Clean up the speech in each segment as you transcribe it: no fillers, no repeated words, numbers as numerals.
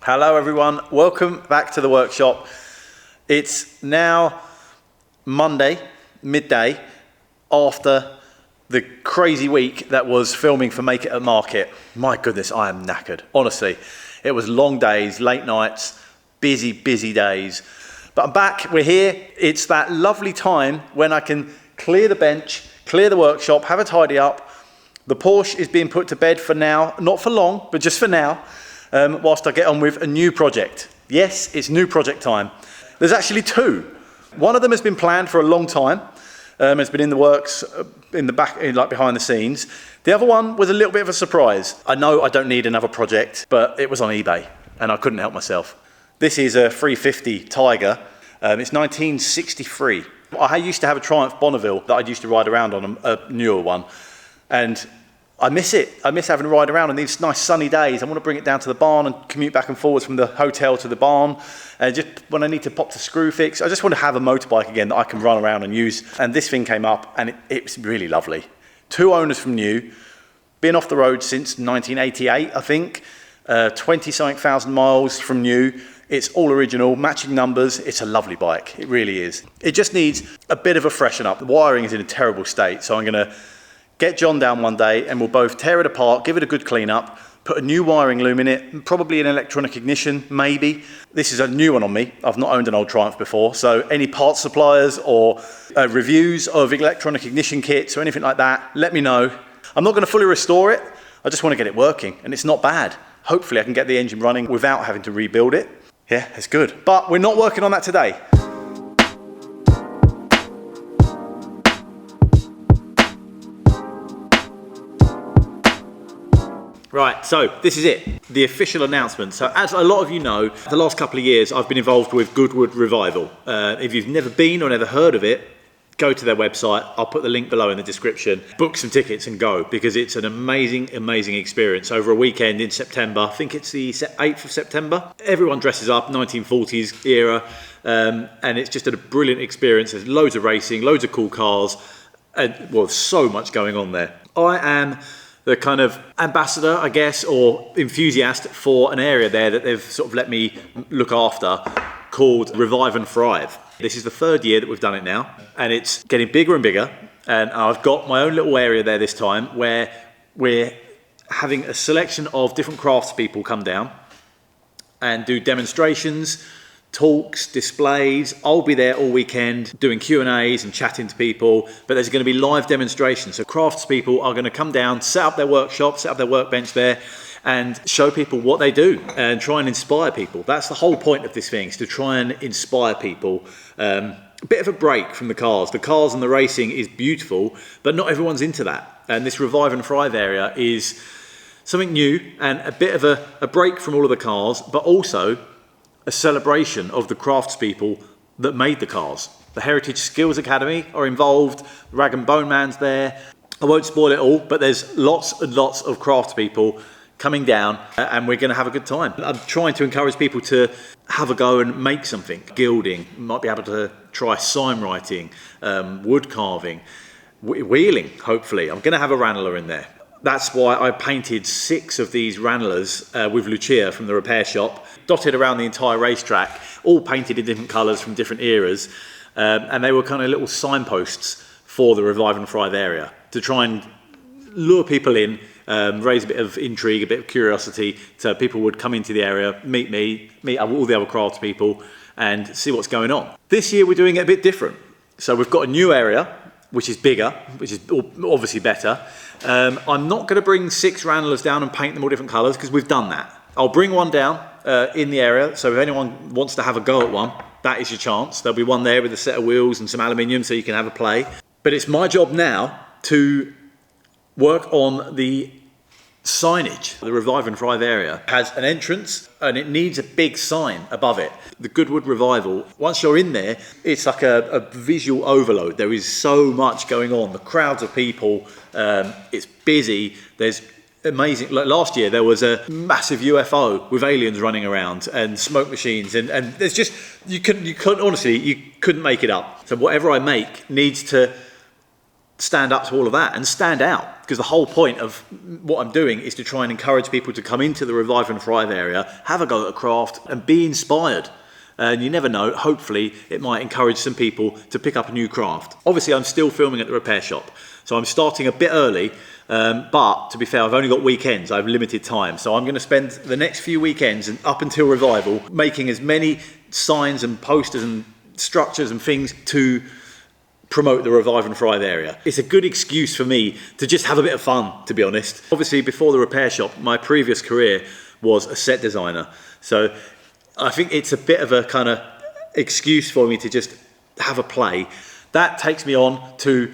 Hello everyone, welcome back to the workshop. It's now Monday, midday, after the crazy week that was filming for Make It at Market. My goodness, I am knackered, honestly. It was long days, late nights, busy days. But I'm back, we're here. It's that lovely time when I can clear the bench, clear the workshop, have a tidy up. The Porsche is being put to bed for now, not for long, but just for now. Whilst I get on with a new project. Yes, it's new project time. There's actually two. One of them has been planned for a long time. It's been in the works, in the back, like behind the scenes. The other one was a little bit of a surprise. I know I don't need another project, but it was on eBay and I couldn't help myself. This is a 350 Tiger. It's 1963. I used to have a Triumph Bonneville that I used to ride around on, a newer one. And I miss it. I miss having to ride around on these nice sunny days. I want to bring it down to the barn and commute back and forwards from the hotel to the barn. Just when I need to pop to Screwfix, I just want to have a motorbike again that I can run around and use. And this thing came up and it's really lovely. Two owners from new, been off the road since 1988, I think. 20-something thousand miles from new. It's all original, matching numbers. It's a lovely bike. It really is. It just needs a bit of a freshen up. The wiring is in a terrible state, so I'm going to get John down one day and we'll both tear it apart, give it a good clean up, put a new wiring loom in it, probably an electronic ignition, maybe. This is a new one on me. I've not owned an old Triumph before, so any parts suppliers or reviews of electronic ignition kits or anything like that, let me know. I'm not going to fully restore it. I just want to get it working, and it's not bad. Hopefully I can get the engine running without having to rebuild it. Yeah, it's good. But we're not working on that today. Right, so this is it, the official announcement. So as a lot of you know, the last couple of years I've been involved with Goodwood Revival. If you've never been or never heard of it, go to their website. I'll put the link below in the description. Book some tickets and go, because it's an amazing experience. Over a weekend in September, I think it's the 8th of September. Everyone dresses up, 1940s era, and it's just a brilliant experience. There's loads of racing, loads of cool cars, and well, so much going on there. I am the kind of ambassador, I guess, or enthusiast for an area there that they've sort of let me look after, called Revive and Thrive. This is the third year that we've done it now, and it's getting bigger and bigger, and I've got my own little area there this time where we're having a selection of different craftspeople come down and do demonstrations, talks, displays. I'll be there all weekend doing Q&As and chatting to people, but there's going to be live demonstrations. So craftspeople are going to come down, set up their workshop, set up their workbench there, and show people what they do and try and inspire people. That's the whole point of this thing, is to try and inspire people. A bit of a break from the cars. The cars and the racing is beautiful, but not everyone's into that. And this Revive and Thrive area is something new and a bit of a break from all of the cars, but also a celebration of the craftspeople that made the cars. The Heritage Skills Academy are involved, Rag and Bone Man's there. I won't spoil it all, but there's lots and lots of craftspeople coming down, and we're going to have a good time. I'm trying to encourage people to have a go and make something. Gilding, might be able to try sign writing, wood carving, wheeling, hopefully. I'm going to have a Ranelagh in there. That's why I painted 6 of these Ranelaghs with Lucia from the repair shop, dotted around the entire racetrack, all painted in different colours from different eras, and they were kind of little signposts for the Revive and Thrive area to try and lure people in, raise a bit of intrigue, a bit of curiosity, so people would come into the area, meet me, meet all the other craftspeople, and see what's going on. This year we're doing it a bit different. So we've got a new area, which is bigger, which is obviously better. I'm not going to bring 6 Ranelaghs down and paint them all different colours, because we've done that. I'll bring one down in the area, so if anyone wants to have a go at one, that is your chance. There'll be one there with a set of wheels and some aluminium, so you can have a play. But it's my job now to work on the signage. The Revive and Thrive area has an entrance and it needs a big sign above it. The Goodwood Revival, once you're in there, it's like a visual overload. There is so much going on. The crowds of people, it's busy. There's amazing, like last year there was a massive UFO with aliens running around and smoke machines, and there's just, you couldn't honestly, you couldn't make it up. So whatever I make needs to stand up to all of that and stand out, because the whole point of what I'm doing is to try and encourage people to come into the Revive and Thrive area, have a go at a craft and be inspired. And you never know, hopefully it might encourage some people to pick up a new craft. Obviously I'm still filming at the repair shop, so I'm starting a bit early, but to be fair, I've only got weekends, I have limited time. So I'm going to spend the next few weekends and up until Revival making as many signs and posters and structures and things to promote the Revive and Thrive area. It's a good excuse for me to just have a bit of fun, to be honest. Obviously, before the repair shop, my previous career was a set designer. So I think it's a bit of a kind of excuse for me to just have a play. That takes me on to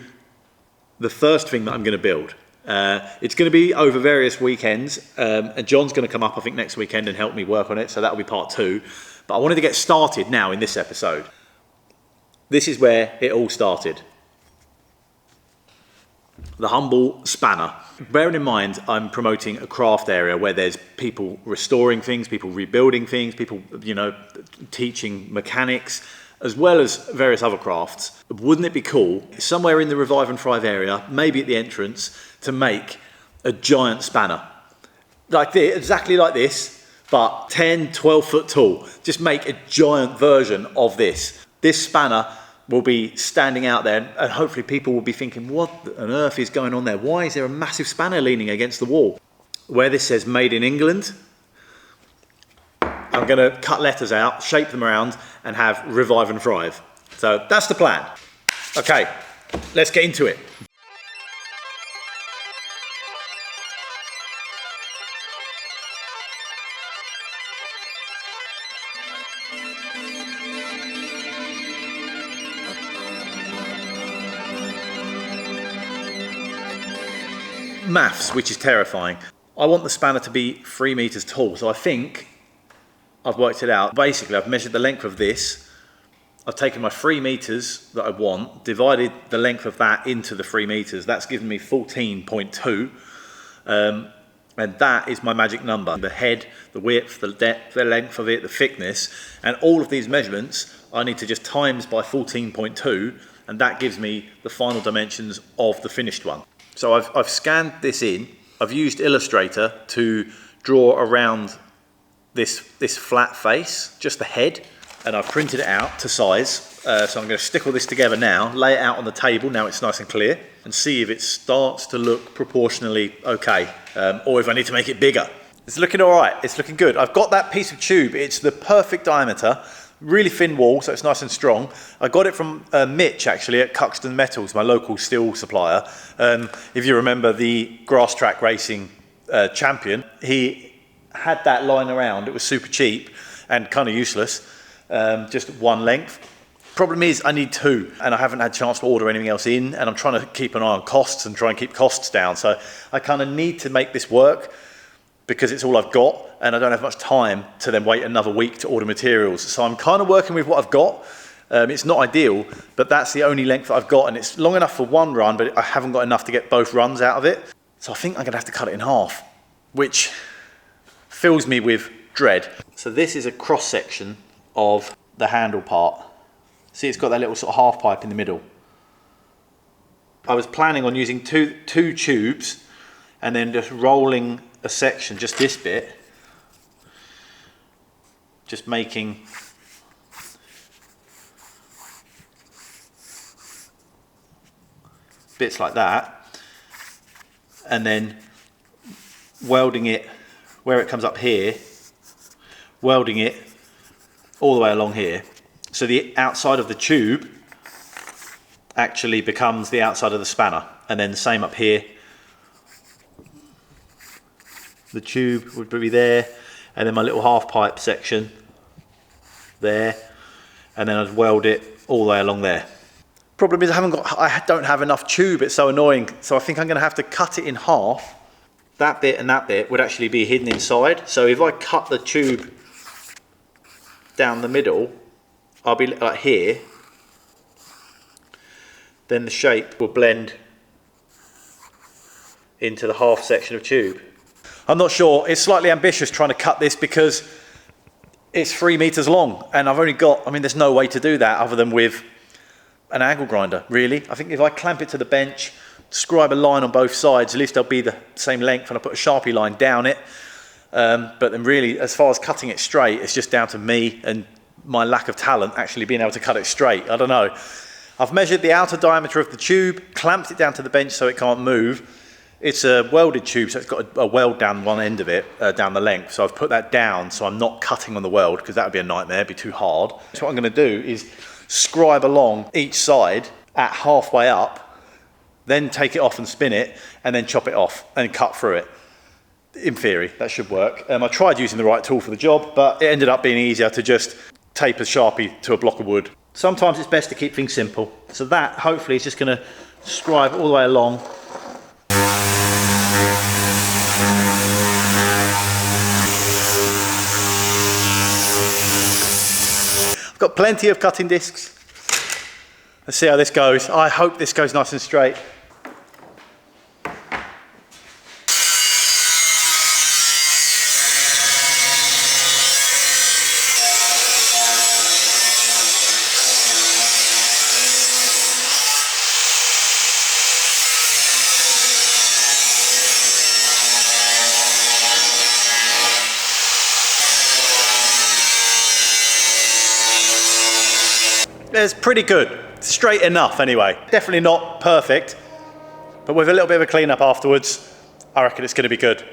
the first thing that I'm going to build. It's going to be over various weekends, and John's going to come up, I think, next weekend and help me work on it. So that'll be part 2. But I wanted to get started now in this episode. This is where it all started. The humble spanner. Bearing in mind, I'm promoting a craft area where there's people restoring things, people rebuilding things, people, teaching mechanics, as well as various other crafts. Wouldn't it be cool, somewhere in the Revive and Thrive area, maybe at the entrance, to make a giant spanner? Like this, exactly like this, but 10, 12 foot tall. Just make a giant version of this. This spanner will be standing out there, and hopefully people will be thinking, what on earth is going on there? Why is there a massive spanner leaning against the wall? Where this says made in England, I'm going to cut letters out, shape them around, and have Revive and Thrive. So that's the plan. Okay, let's get into it. Maths, which is terrifying. I want the spanner to be 3 meters tall, so I think I've worked it out. Basically, I've measured the length of this. I've taken my 3 meters that I want, divided the length of that into the 3 meters. That's given me 14.2, and that is my magic number. The head, the width, the depth, the length of it, the thickness, and all of these measurements I need to just times by 14.2, and that gives me the final dimensions of the finished one. So I've scanned this in. I've used Illustrator to draw around this flat face, just the head, and I've printed it out to size. So I'm going to stick all this together now, lay it out on the table, now it's nice and clear, and see if it starts to look proportionally okay, or if I need to make it bigger. It's looking all right, it's looking good. I've got that piece of tube, it's the perfect diameter, really thin wall, so it's nice and strong. I got it from Mitch, actually, at Cuxton Metals, my local steel supplier. If you remember the grass track racing champion, he had that lying around. It was super cheap and kind of useless, just one length. Problem is, I need 2, and I haven't had a chance to order anything else in, and I'm trying to keep an eye on costs and try and keep costs down. So I kind of need to make this work, because it's all I've got, and I don't have much time to then wait another week to order materials. So I'm kind of working with what I've got. It's not ideal, but that's the only length that I've got, and it's long enough for one run, but I haven't got enough to get both runs out of it. So I think I'm gonna have to cut it in half, which fills me with dread. So this is a cross section of the handle part. See, it's got that little sort of half pipe in the middle. I was planning on using two tubes and then just rolling a section, just this bit, just making bits like that, and then welding it where it comes up here, welding it all the way along here, so the outside of the tube actually becomes the outside of the spanner, and then the same up here. The tube would be there, and then my little half pipe section there, and then I'd weld it all the way along there. Problem is I don't have enough tube, it's so annoying, so I think I'm going to have to cut it in half. That bit and that bit would actually be hidden inside, so if I cut the tube down the middle, I'll be like here, then the shape will blend into the half section of tube. I'm not sure, it's slightly ambitious trying to cut this because it's 3 meters long, and I've only got, there's no way to do that other than with an angle grinder, really. I think if I clamp it to the bench, scribe a line on both sides, at least they'll be the same length, and I put a Sharpie line down it. But then really, as far as cutting it straight, it's just down to me and my lack of talent actually being able to cut it straight. I don't know. I've measured the outer diameter of the tube, clamped it down to the bench so it can't move. It's a welded tube, so it's got a weld down one end of it, down the length. So I've put that down so I'm not cutting on the weld, because that would be a nightmare, it'd be too hard. So what I'm going to do is scribe along each side at halfway up, then take it off and spin it, and then chop it off and cut through it. In theory, that should work. I tried using the right tool for the job, but it ended up being easier to just tape a Sharpie to a block of wood. Sometimes it's best to keep things simple. So that, hopefully, is just going to scribe all the way along. I've got plenty of cutting discs. Let's see how this goes. I hope this goes nice and straight. It's pretty good, straight enough anyway. Definitely not perfect, but with a little bit of a clean up afterwards, I reckon it's going to be good.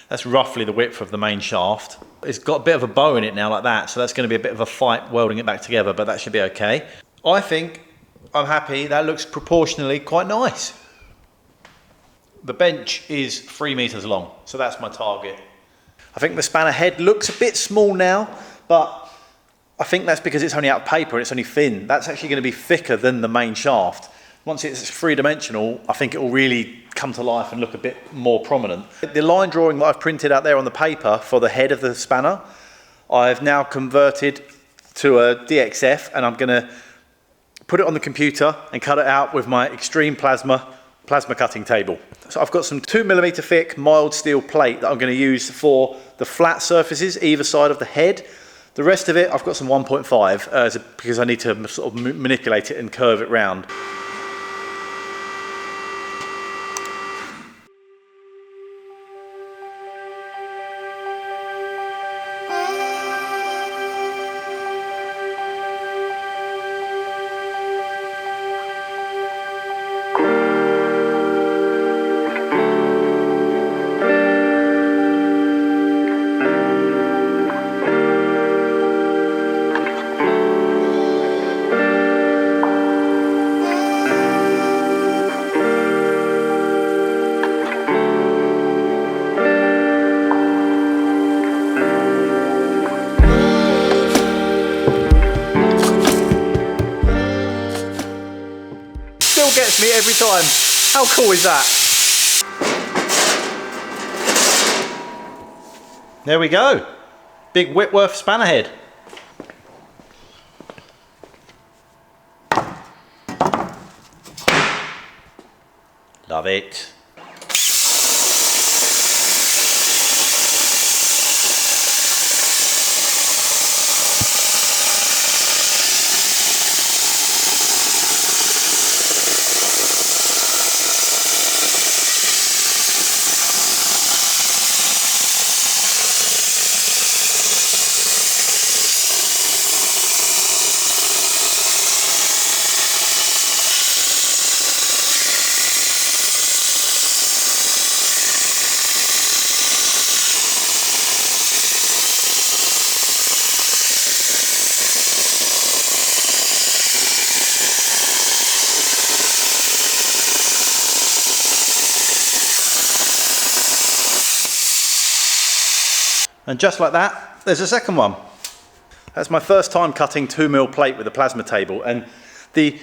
That's roughly the width of the main shaft. It's got a bit of a bow in it now like that, so that's going to be a bit of a fight welding it back together, but that should be okay. I think I'm happy. That looks proportionally quite nice. The bench is 3 meters long, so that's my target. I think the spanner head looks a bit small now, but I think that's because it's only out of paper and it's only thin. That's actually going to be thicker than the main shaft. Once it's three-dimensional, I think it will really come to life and look a bit more prominent. The line drawing that I've printed out there on the paper for the head of the spanner, I've now converted to a DXF, and I'm going to put it on the computer and cut it out with my extreme plasma cutting table. So I've got some 2mm thick mild steel plate that I'm going to use for the flat surfaces either side of the head. The rest of it, I've got some 1.5 because I need to sort of manipulate it and curve it round. Gets me every time. How cool is that? There we go. Big Whitworth spanner head. Love it. And just like that, there's a second one. That's my first time cutting 2mm plate with a plasma table, and the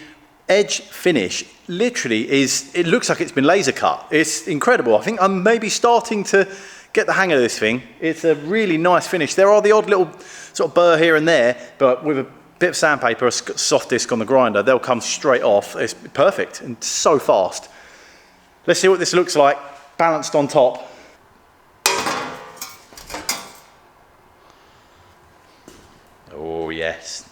edge finish literally it looks like it's been laser cut. It's incredible. I think I'm maybe starting to get the hang of this thing. It's a really nice finish. There are the odd little sort of burr here and there, but with a bit of sandpaper, a soft disc on the grinder, they'll come straight off. It's perfect and so fast. Let's see what this looks like, balanced on top. Oh yes.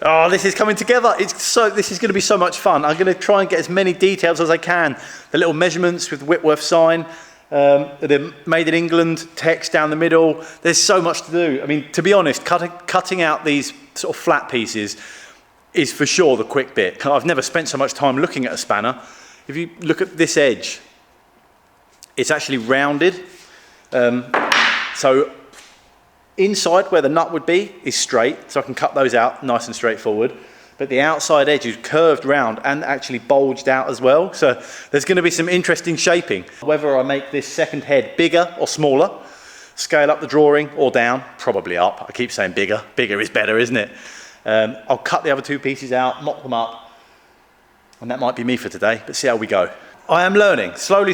Oh, this is coming together. This is going to be so much fun. I'm going to try and get as many details as I can. The little measurements with the Whitworth sign, the Made in England text down the middle. There's so much to do. I mean, to be honest, cutting out these sort of flat pieces is for sure the quick bit. I've never spent so much time looking at a spanner. If you look at this edge, it's actually rounded. So inside where the nut would be is straight, so I can cut those out nice and straightforward. But the outside edge is curved round and actually bulged out as well. So there's going to be some interesting shaping. Whether I make this second head bigger or smaller, scale up the drawing or down, probably up. I keep saying bigger. Bigger is better, isn't it? I'll cut the other two pieces out, mock them up, and that might be me for today, but see how we go. I am learning, slowly.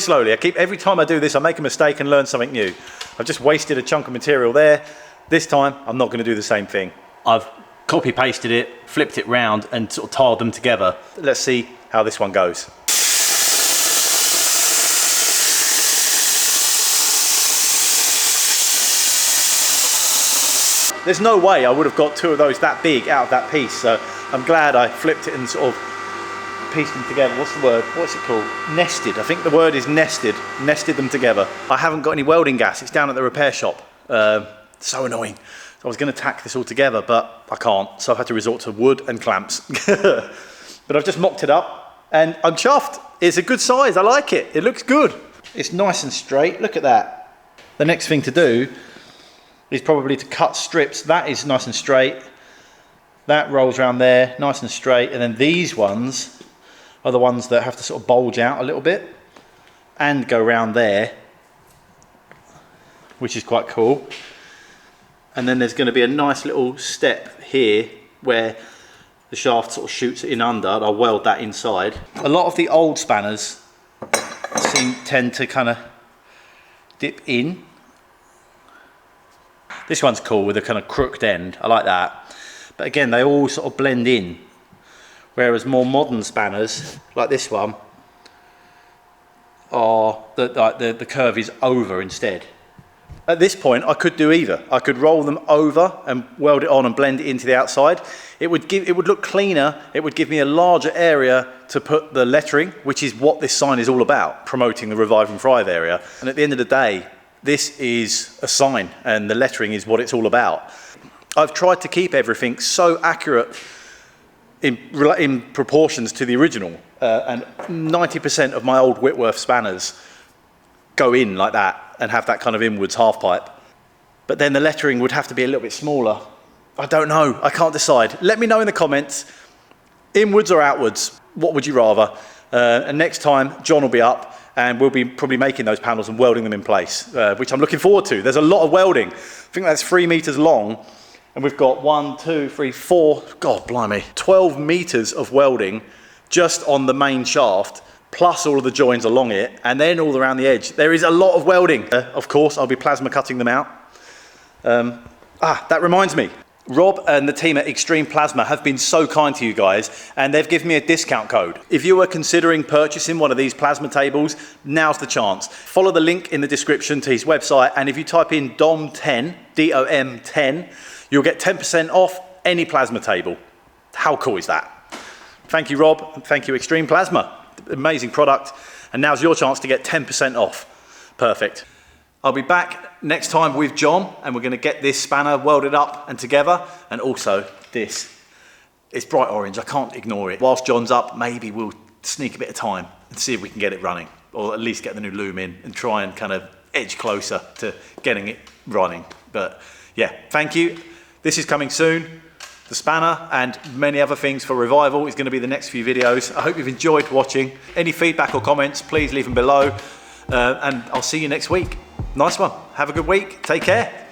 Every time I do this, I make a mistake and learn something new. I've just wasted a chunk of material there. This time, I'm not going to do the same thing. I've copy pasted it, flipped it round and sort of tiled them together. Let's see how this one goes. There's no way I would have got two of those that big out of that piece, so I'm glad I flipped it and sort of pieced them together. What's the word? What's it called? Nested. I think the word is nested. Nested them together. I haven't got any welding gas. It's down at the repair shop. So annoying. I was going to tack this all together, but I can't, so I've had to resort to wood and clamps. But I've just mocked it up, and I'm chuffed. It's a good size, I like it. It looks good. It's nice and straight, look at that. The next thing to do is probably to cut strips. That is nice and straight. That rolls around there, nice and straight, and then these ones are the ones that have to sort of bulge out a little bit and go around there, which is quite cool. And then there's going to be a nice little step here where the shaft sort of shoots in under, and I'll weld that inside. A lot of the old spanners tend to kind of dip in. This one's cool with a kind of crooked end, I like that. But again, they all sort of blend in. Whereas more modern spanners, like this one, are the curve is over instead. At this point, I could do either. I could roll them over and weld it on and blend it into the outside. It would look cleaner. It would give me a larger area to put the lettering, which is what this sign is all about, promoting the Revive and Thrive area. And at the end of the day, this is a sign, and the lettering is what it's all about. I've tried to keep everything so accurate in proportions to the original, and 90% of my old Whitworth spanners go in like that and have that kind of inwards half pipe. But then the lettering would have to be a little bit smaller. I don't know, I can't decide. Let me know in the comments, inwards or outwards, what would you rather? And next time, John will be up and we'll be probably making those panels and welding them in place, which I'm looking forward to. There's a lot of welding. I think that's 3 meters long, and we've got 1, 2, 3, 4, God blimey, 12 meters of welding just on the main shaft, plus all of the joins along it, and then all around the edge. There is a lot of welding. Of course, I'll be plasma cutting them out. That reminds me. Rob and the team at Extreme Plasma have been so kind to you guys, and they've given me a discount code. If you were considering purchasing one of these plasma tables, now's the chance. Follow the link in the description to his website, and if you type in DOM10, D-O-M 10, you'll get 10% off any plasma table. How cool is that? Thank you, Rob, and thank you, Extreme Plasma. Amazing product, and now's your chance to get 10% off. Perfect. I'll be back next time with John, and we're going to get this spanner welded up and together, and also this. It's bright orange, I can't ignore it. Whilst John's up, maybe we'll sneak a bit of time and see if we can get it running, or at least get the new loom in and try and kind of edge closer to getting it running. But yeah, thank you. This is coming soon. The spanner and many other things for Revival is going to be the next few videos. I hope you've enjoyed watching. Any feedback or comments, please leave them below. And I'll see you next week. Nice one. Have a good week. Take care.